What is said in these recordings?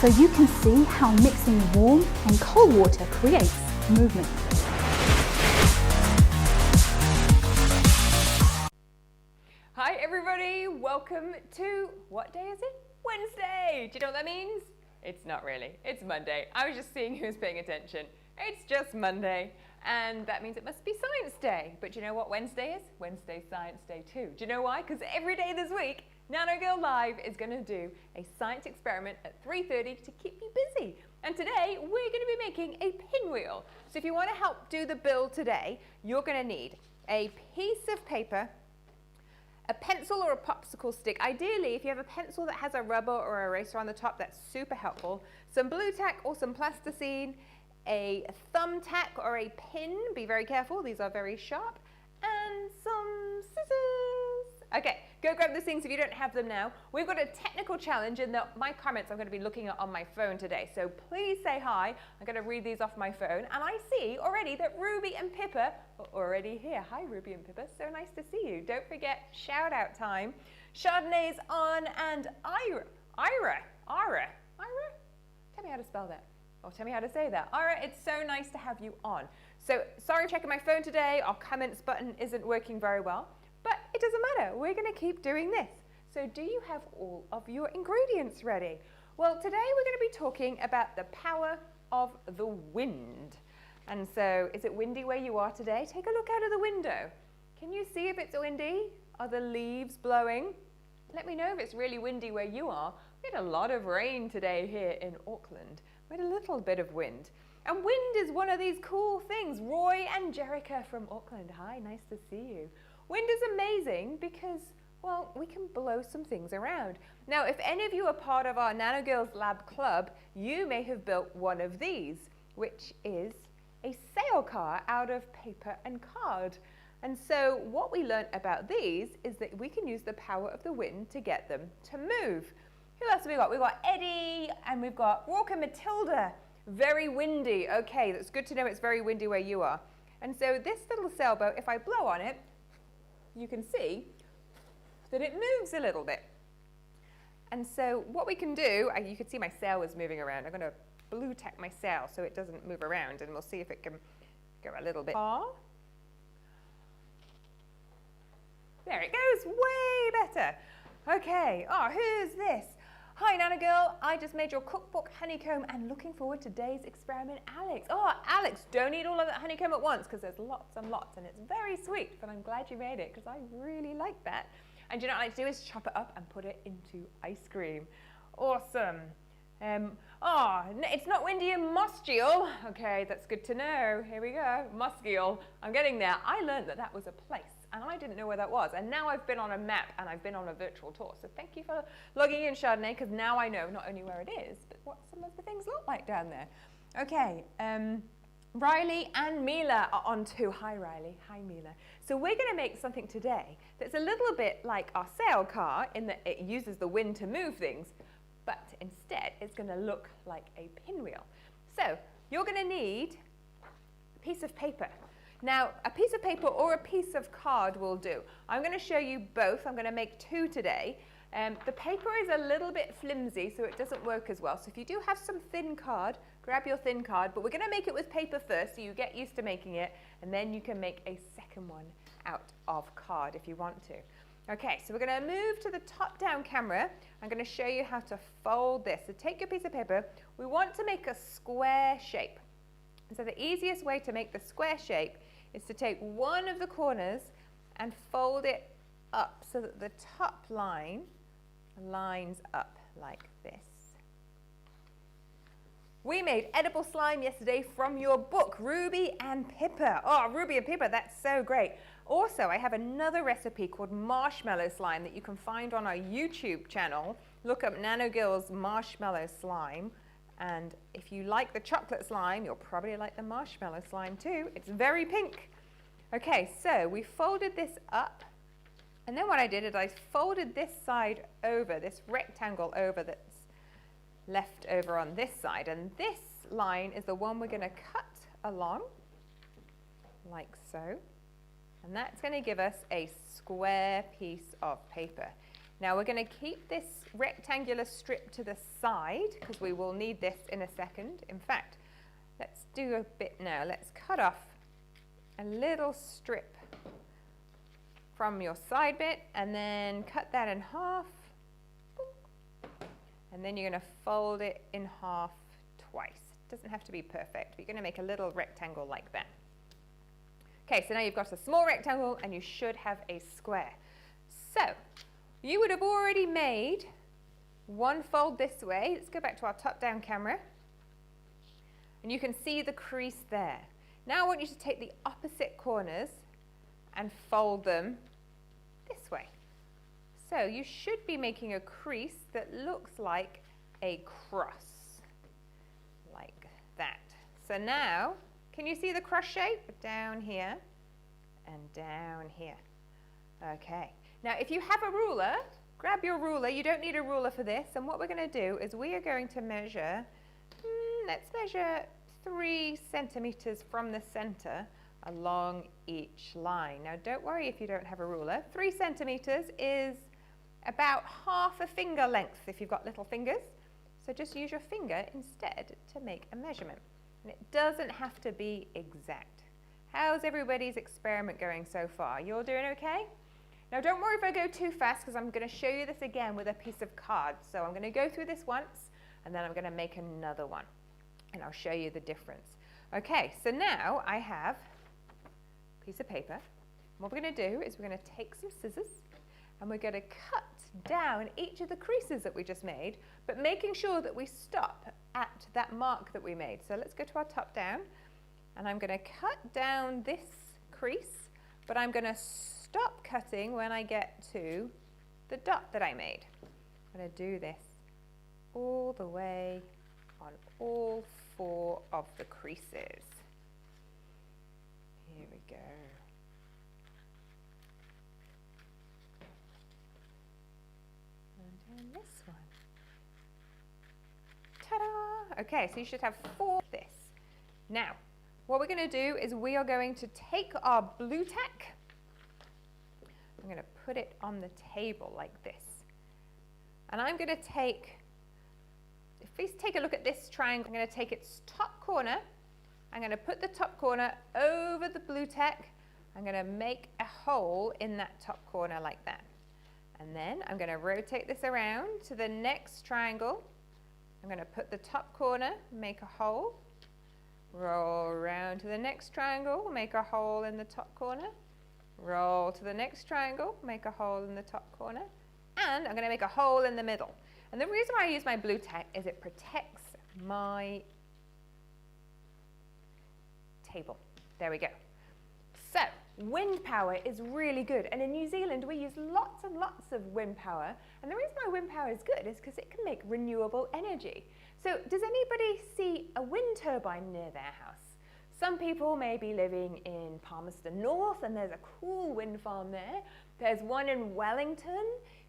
so you can see how mixing warm and cold water creates movement. Hi everybody, welcome to, what day is it? Wednesday! Do you know what that means? It's not really, it's Monday. I was just seeing who's paying attention. It's just Monday, and that means it must be Science Day. But do you know what Wednesday is? Wednesday's Science Day too. Do you know why? Because every day this week, Nanogirl Live is going to do a science experiment at 3:30 to keep you busy. And today, we're going to be making a pinwheel. So if you want to help do the build today, you're going to need a piece of paper, a pencil or a popsicle stick. Ideally, if you have a pencil that has a rubber or eraser on the top, that's super helpful. Some blue tack or some plasticine, a thumbtack or a pin, be very careful, these are very sharp, and some scissors. Okay, go grab those things if you don't have them now. We've got a technical challenge in my comments I'm going to be looking at on my phone today, so please say hi. I'm going to read these off my phone, and I see already that Ruby and Pippa are already here. Hi Ruby and Pippa, so nice to see you. Don't forget shout out time. Chardonnay's on, and Ira. Tell me how to spell that. Or tell me how to say that. Ira, it's so nice to have you on. So sorry for checking my phone today. Our comments button isn't working very well, but it doesn't matter. We're going to keep doing this. So do you have all of your ingredients ready? Well, today we're going to be talking about the power of the wind. And so, is it windy where you are today? Take a look out of the window. Can you see if it's windy? Are the leaves blowing? Let me know if it's really windy where you are. We had a lot of rain today here in Auckland. We had a little bit of wind. And wind is one of these cool things. Roy and Jerica from Auckland. Hi, nice to see you. Wind is amazing because, well, we can blow some things around. Now, if any of you are part of our Nanogirls Lab Club, you may have built one of these, which is a sail car out of paper and card. And so what we learned about these is that we can use the power of the wind to get them to move. Who else have we got? We've got Eddie, and we've got Walker Matilda. Very windy. Okay, that's good to know it's very windy where you are. And so this little sailboat, if I blow on it, you can see that it moves a little bit. And so what we can do, you can see my sail is moving around. I'm going to blue tack my sail so it doesn't move around, and we'll see if it can go a little bit far. There it goes, way better. Okay, who's this? Hi Nanogirl, I just made your cookbook honeycomb and looking forward to today's experiment, Alex. Oh, Alex, don't eat all of that honeycomb at once because there's lots and lots and it's very sweet, but I'm glad you made it because I really like that. And you know what I like to do is chop it up and put it into ice cream. Awesome. It's not windy in Mosgiel. Okay, that's good to know. Here we go, Mosgiel. I'm getting there. I learned that that was a place, and I didn't know where that was. And now I've been on a map, and I've been on a virtual tour. So thank you for logging in, Chardonnay, because now I know not only where it is, but what some of the things look like down there. Okay, Riley and Mila are on too. Hi, Riley. Hi, Mila. So we're going to make something today that's a little bit like our sail car in that it uses the wind to move things, but instead it's going to look like a pinwheel. So you're going to need a piece of paper. Now, a piece of paper or a piece of card will do. I'm going to show you both. I'm going to make two today. The paper is a little bit flimsy, so it doesn't work as well. So if you do have some thin card, grab your thin card, but we're going to make it with paper first, so you get used to making it, and then you can make a second one out of card if you want to. Okay, so we're going to move to the top-down camera. I'm going to show you how to fold this. So take your piece of paper. We want to make a square shape. So the easiest way to make the square shape is to take one of the corners and fold it up so that the top line lines up like this. We made edible slime yesterday from your book, Ruby and Pippa. Oh, Ruby and Pippa, that's so great. Also, I have another recipe called marshmallow slime that you can find on our YouTube channel. Look up Nanogirl's marshmallow slime. And if you like the chocolate slime, you'll probably like the marshmallow slime too. It's very pink. Okay, so we folded this up. And then what I did is I folded this side over, this rectangle over that's left over on this side. And this line is the one we're going to cut along, like so. And that's going to give us a square piece of paper. Now we're going to keep this rectangular strip to the side because we will need this in a second. In fact, let's do a bit now. Let's cut off a little strip from your side bit and then cut that in half. And then you're going to fold it in half twice. It doesn't have to be perfect, but you're going to make a little rectangle like that. Okay, so now you've got a small rectangle and you should have a square. So you would have already made one fold this way. Let's go back to our top-down camera. And you can see the crease there. Now I want you to take the opposite corners and fold them this way. So you should be making a crease that looks like a cross, like that. So now, can you see the cross shape? Down here and down here. Okay. Now if you have a ruler, grab your ruler. You don't need a ruler for this. And what we're going to do is we are going to measure, let's measure 3 centimeters from the center along each line. Now don't worry if you don't have a ruler. 3 centimeters is about half a finger length if you've got little fingers. So just use your finger instead to make a measurement. And it doesn't have to be exact. How's everybody's experiment going so far? You all doing okay? Now don't worry if I go too fast because I'm going to show you this again with a piece of card. So I'm going to go through this once and then I'm going to make another one and I'll show you the difference. Okay, so now I have a piece of paper. What we're going to do is we're going to take some scissors and we're going to cut down each of the creases that we just made, but making sure that we stop at that mark that we made. So let's go to our top down and I'm going to cut down this crease, but I'm going to stop cutting when I get to the dot that I made. I'm going to do this all the way on all 4 of the creases. Here we go. And this one. Ta-da! Okay, so you should have 4 of this. Now, what we're going to do is we are going to take our blue tack. I'm going to put it on the table like this. And I'm going to take, if we take a look at this triangle, I'm going to take its top corner. I'm going to put the top corner over the blue tack. I'm going to make a hole in that top corner like that. And then I'm going to rotate this around to the next triangle. I'm going to put the top corner, make a hole, roll around to the next triangle, make a hole in the top corner, roll to the next triangle, make a hole in the top corner, and I'm going to make a hole in the middle. And the reason why I use my blue tack is it protects my table. There we go. So, wind power is really good, and in New Zealand we use lots and lots of wind power, and the reason why wind power is good is because it can make renewable energy. So does anybody see a wind turbine near their house? Some people may be living in Palmerston North and there's a cool wind farm there. There's one in Wellington.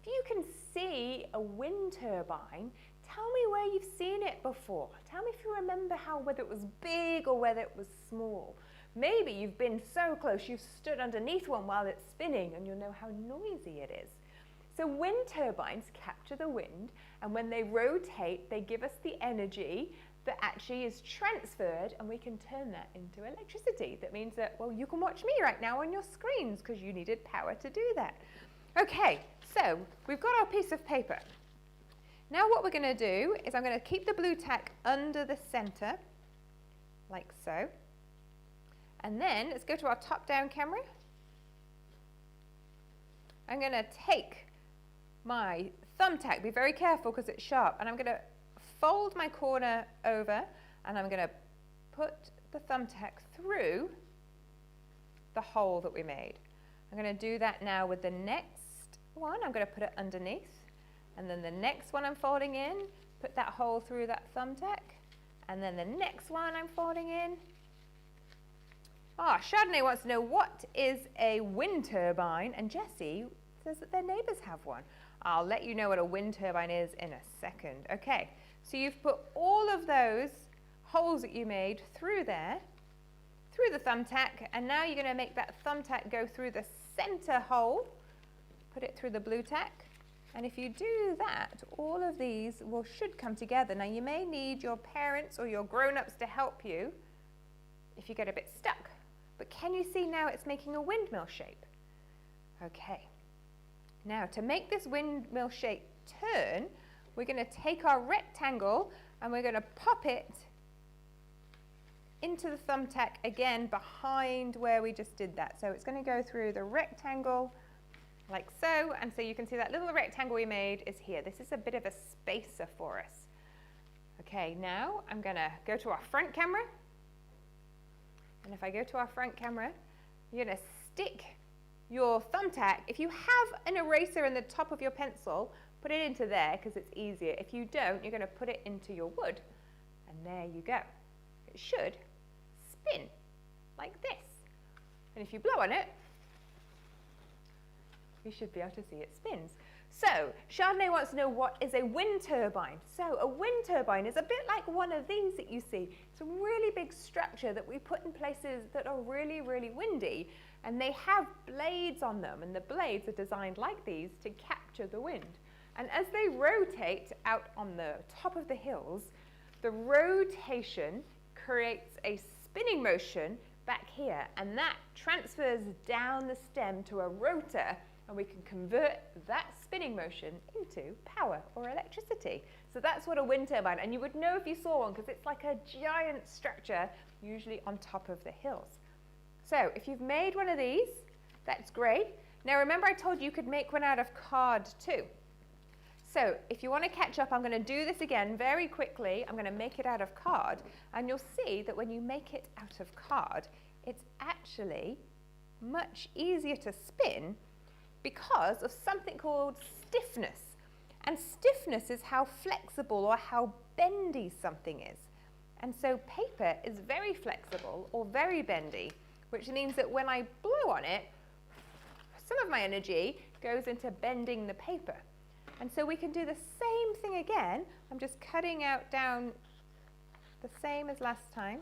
If you can see a wind turbine, tell me where you've seen it before. Tell me if you remember whether it was big or whether it was small. Maybe you've been so close you've stood underneath one while it's spinning and you'll know how noisy it is. So wind turbines capture the wind, and when they rotate, they give us the energy that actually is transferred, and we can turn that into electricity. That means that, well, you can watch me right now on your screens because you needed power to do that. Okay, so we've got our piece of paper. Now what we're going to do is I'm going to keep the blue tack under the center, like so. And then let's go to our top-down camera. I'm going to take my thumbtack, be very careful because it's sharp, and I'm going to fold my corner over and I'm going to put the thumbtack through the hole that we made. I'm going to do that now with the next one. I'm going to put it underneath, and then the next one I'm folding in, put that hole through that thumbtack, and then the next one I'm folding in. Chardonnay wants to know what is a wind turbine, and Jessie says that their neighbours have one. I'll let you know what a wind turbine is in a second. Okay, so you've put all of those holes that you made through there, through the thumbtack, and now you're going to make that thumbtack go through the center hole, put it through the blue tack, And if you do that, all of these should come together. Now you may need your parents or your grown-ups to help you if you get a bit stuck. But can you see now it's making a windmill shape? Okay. Now to make this windmill shape turn, we're going to take our rectangle and we're going to pop it into the thumbtack again behind where we just did that. So it's going to go through the rectangle like so, and so you can see that little rectangle we made is here. This is a bit of a spacer for us. Okay, now I'm going to go to our front camera, and if I go to our front camera, you're going to stick your thumbtack. If you have an eraser in the top of your pencil, put it into there because it's easier. If you don't, you're going to put it into your wood, and there you go. It should spin like this, and if you blow on it, you should be able to see it spins. So, Chardonnay wants to know what is a wind turbine. So, a wind turbine is a bit like one of these that you see. It's a really big structure that we put in places that are really, really windy, and they have blades on them, and the blades are designed like these to capture the wind. And as they rotate out on the top of the hills, the rotation creates a spinning motion back here, and that transfers down the stem to a rotor, and we can convert that spinning motion into power or electricity. So that's what a wind turbine, and you would know if you saw one because it's like a giant structure, usually on top of the hills. So if you've made one of these, that's great. Now remember I told you could make one out of card too. So if you want to catch up, I'm going to do this again very quickly. I'm going to make it out of card, and you'll see that when you make it out of card, it's actually much easier to spin because of something called stiffness. And stiffness is how flexible or how bendy something is. And so paper is very flexible or very bendy, which means that when I blow on it, some of my energy goes into bending the paper. And so we can do the same thing again. I'm just cutting out down the same as last time,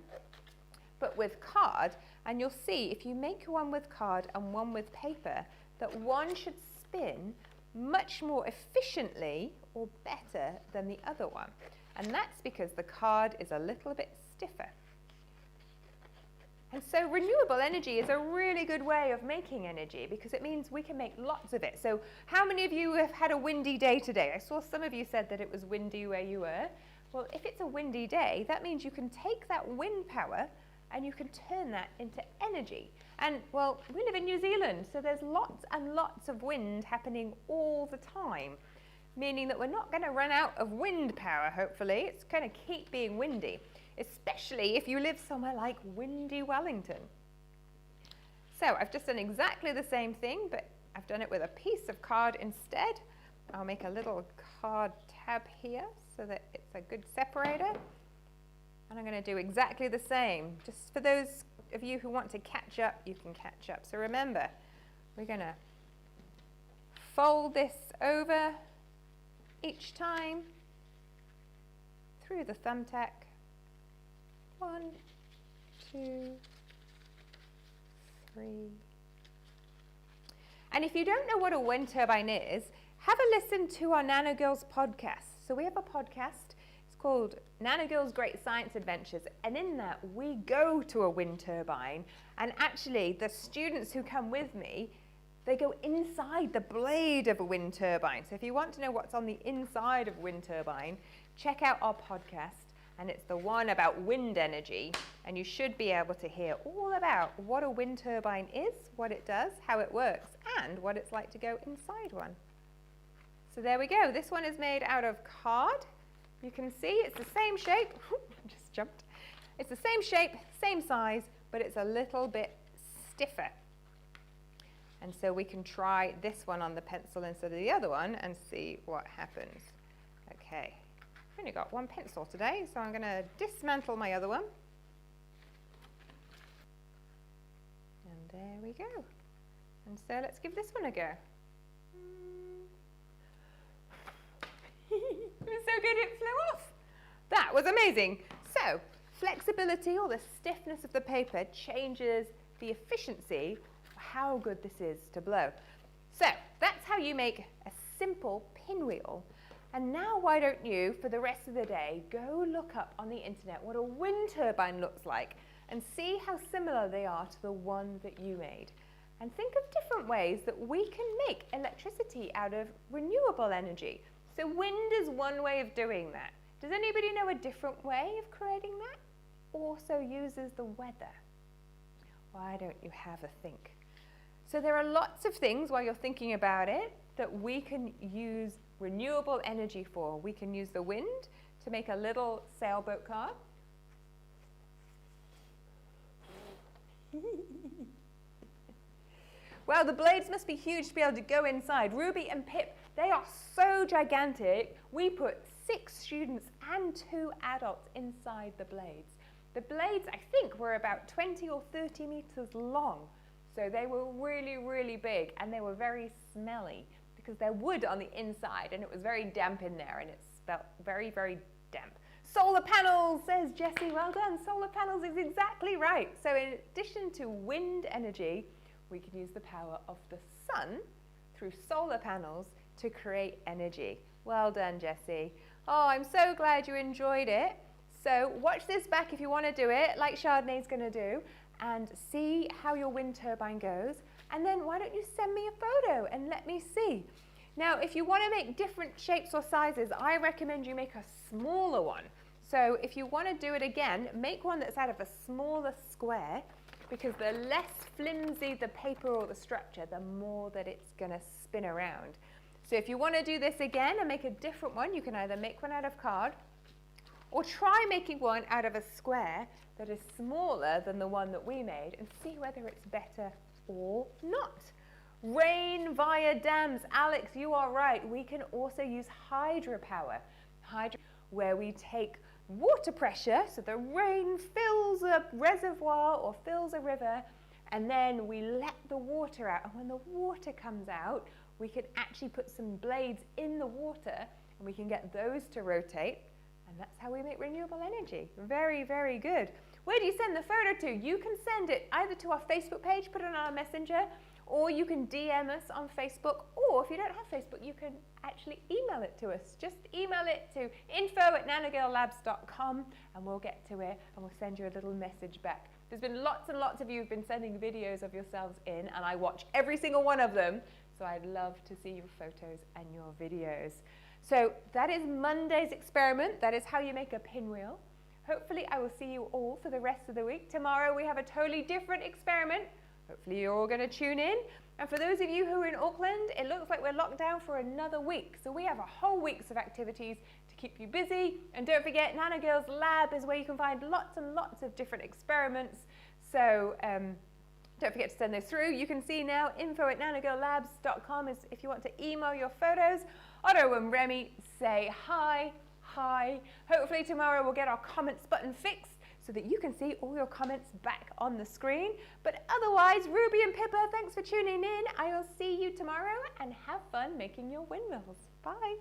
but with card. And you'll see if you make one with card and one with paper, that one should spin much more efficiently or better than the other one. And that's because the card is a little bit stiffer. And so renewable energy is a really good way of making energy because it means we can make lots of it. So how many of you have had a windy day today? I saw some of you said that it was windy where you were. Well, if it's a windy day, that means you can take that wind power and you can turn that into energy. And well, we live in New Zealand, so there's lots and lots of wind happening all the time, meaning that we're not going to run out of wind power, hopefully. It's going to keep being windy, especially if you live somewhere like windy Wellington. So I've just done exactly the same thing, but I've done it with a piece of card instead. I'll make a little card tab here so that it's a good separator. And I'm going to do exactly the same. Just for those of you who want to catch up, you can catch up. So remember, we're going to fold this over each time through the thumbtack. 1, 2, 3. And if you don't know what a wind turbine is, have a listen to our Nanogirls podcast. So we have a podcast. It's called Nanogirls Great Science Adventures. And in that, we go to a wind turbine. And actually, the students who come with me, they go inside the blade of a wind turbine. So if you want to know what's on the inside of a wind turbine, check out our podcast. And it's the one about wind energy, and you should be able to hear all about what a wind turbine is, what it does, how it works, and what it's like to go inside one. So there we go. This one is made out of card. You can see it's the same shape. Just jumped. It's the same shape, same size, but it's a little bit stiffer. And so we can try this one on the pencil instead of the other one and see what happens. Okay. I've only got one pencil today, so I'm going to dismantle my other one. And there we go. And so let's give this one a go. It was so good it flew off. That was amazing. So flexibility or the stiffness of the paper changes the efficiency of how good this is to blow. So that's how you make a simple pinwheel. And now why don't you, for the rest of the day, go look up on the internet what a wind turbine looks like and see how similar they are to the one that you made. And think of different ways that we can make electricity out of renewable energy. So wind is one way of doing that. Does anybody know a different way of creating that? Also uses the weather. Why don't you have a think? So there are lots of things while you're thinking about it that we can use renewable energy for. We can use the wind to make a little sailboat car. Well, the blades must be huge to be able to go inside. Ruby and Pip, they are so gigantic. We put 6 students and 2 adults inside the blades. The blades, I think, were about 20 or 30 meters long. So they were really, really big, and they were very smelly because they're wood on the inside and it was very damp in there and it smelled very, very damp. Solar panels, says Jessie. Well done. Solar panels is exactly right. So in addition to wind energy, we can use the power of the sun through solar panels to create energy. Well done, Jessie. Oh, I'm so glad you enjoyed it. So watch this back if you want to do it, like Chardonnay's going to do, and see how your wind turbine goes. And then why don't you send me a photo and let me see. Now, if you want to make different shapes or sizes, I recommend you make a smaller one. So if you want to do it again, make one that's out of a smaller square, because the less flimsy the paper or the structure, the more that it's going to spin around. So if you want to do this again and make a different one, you can either make one out of card or try making one out of a square that is smaller than the one that we made and see whether it's better or not. Rain via dams. Alex, you are right. We can also use hydropower, where we take water pressure, so the rain fills a reservoir or fills a river, and then we let the water out. And when the water comes out, we can actually put some blades in the water and we can get those to rotate. And that's how we make renewable energy. Very, very good. Where do you send the photo to? You can send it either to our Facebook page, put it on our messenger, or you can DM us on Facebook, or if you don't have Facebook, you can actually email it to us. Just email it to info@nanogirllabs.com and we'll get to it and we'll send you a little message back. There's been lots and lots of you who've been sending videos of yourselves in, and I watch every single one of them, so I'd love to see your photos and your videos. So that is Monday's experiment. That is how you make a pinwheel. Hopefully I will see you all for the rest of the week. Tomorrow we have a totally different experiment. Hopefully you're all going to tune in. And for those of you who are in Auckland, it looks like we're locked down for another week. So we have a whole week's of activities to keep you busy. And don't forget, Nanogirl's lab is where you can find lots and lots of different experiments. So don't forget to send those through. You can see now info@nanogirllabs.com is if you want to email your photos. Otto and Remy say hi. Hi. Hopefully tomorrow we'll get our comments button fixed so that you can see all your comments back on the screen. But otherwise, Ruby and Pippa, thanks for tuning in. I will see you tomorrow and have fun making your windmills. Bye.